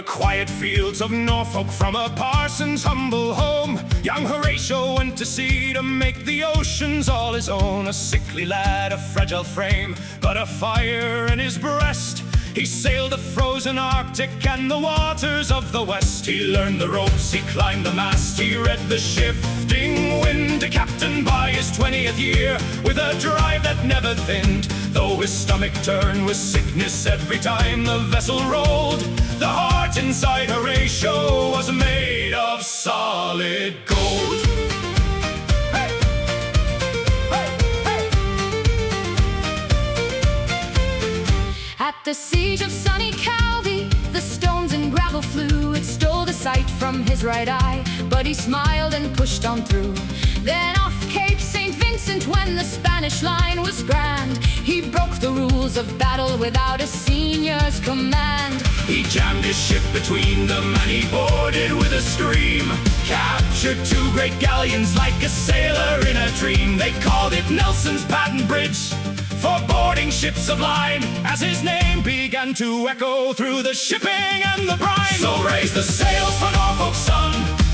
quiet fields of Norfolk, from a parson's humble home, young Horatio went to sea to make the oceans all his own. A sickly lad, a fragile frame, but a fire in his breast. He sailed the frozen Arctic and the waters of the West. He learned the ropes, he climbed the mast, he read the shifting wind. A captain by his 20th year, with a drive that never thinned. Though his stomach turned with sickness every time the vessel rolled, the heart inside Horatio was made of solid gold. At the siege of sunny Calvi, the stones and gravel flew. It stole the sight from his right eye, but he smiled and pushed on through. Then off Cape St. Vincent, when the Spanish line was grand, he broke the rules of battle without a senior's command. He jammed his ship between them and he boarded with a scream. Captured 2 great galleons like a sailor in a dream. They called it Nelson's Patent Bridge for boarding ships of line, as his name began to echo through the shipping and the brine. So raise the sails for Norfolk's son,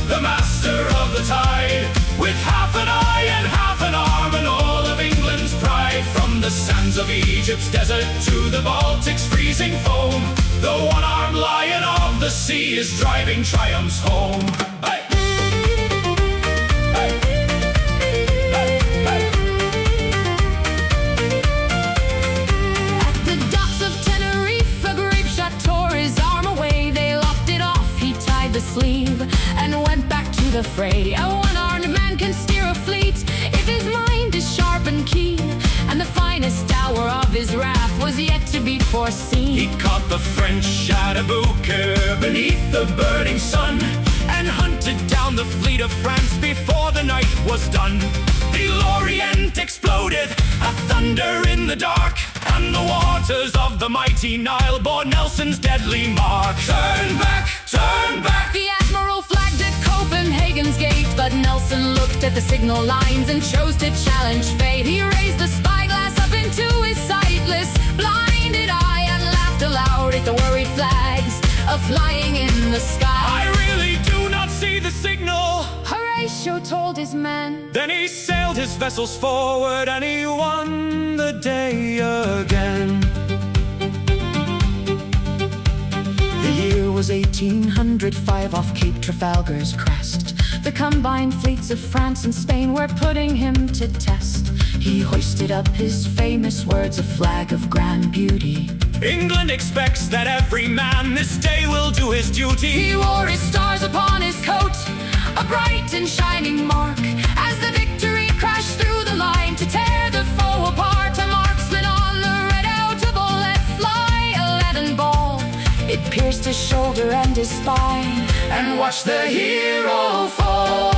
the master of the tide, with half an eye and half an arm and all of England's pride. From the sands of Egypt's desert to the Baltic's freezing foam, the one-armed lion of the sea is driving triumphs home. Hey! Sleeve and went back to the fray. A one-armed man can steer a fleet if his mind is sharp and keen, and the finest hour of his wrath was yet to be foreseen. He caught the French at a bouquet beneath the burning sun, and hunted down the fleet of France before the night was done. The Orient exploded, a thunder in the dark, and the waters of the mighty Nile bore Nelson's deadly mark. Turn back, turn back! The admiral flagged at Copenhagen's gate, but Nelson looked at the signal lines and chose to challenge fate. He raised the spyglass up into his sightless, blinded eye and laughed aloud at the worried flags flying in the sky. I really do not see the signal, Horatio told his men. Then he sailed his vessels forward and he won the day again. The year was 1805, off Cape Trafalgar's crest. The combined fleets of France and Spain were putting him to test. He hoisted up his famous words, a flag of grand beauty. England expects that every man this day will do his duty. He wore his stars upon his coat, a bright and shining mark, as the victory crashed through the line to tear the foe apart. A marksman on the redoubtable let fly a leaden ball. It pierced his shoulder and his spine, and watched the hero fall.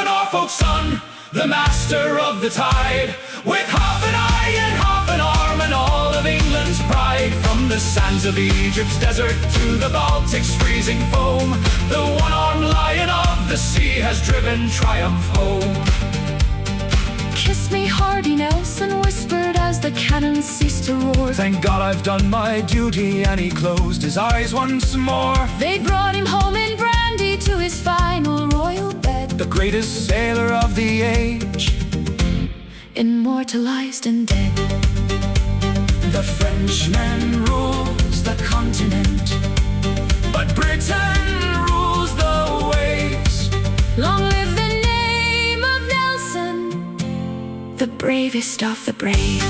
Norfolk's son, the master of the tide, with half an eye and half an arm and all of England's pride. From the sands of Egypt's desert to the Baltic's freezing foam, the one-armed lion of the sea has driven triumph home. Kiss me, Hardy, Nelson whispered as the cannon ceased to roar. Thank God I've done my duty, and he closed his eyes once more. They brought him home in brandy to his final royal bed. The greatest sailor of the age, immortalized and dead. The Frenchman rules the continent, but Britain rules the waves. Long live the name of Nelson, the bravest of the brave.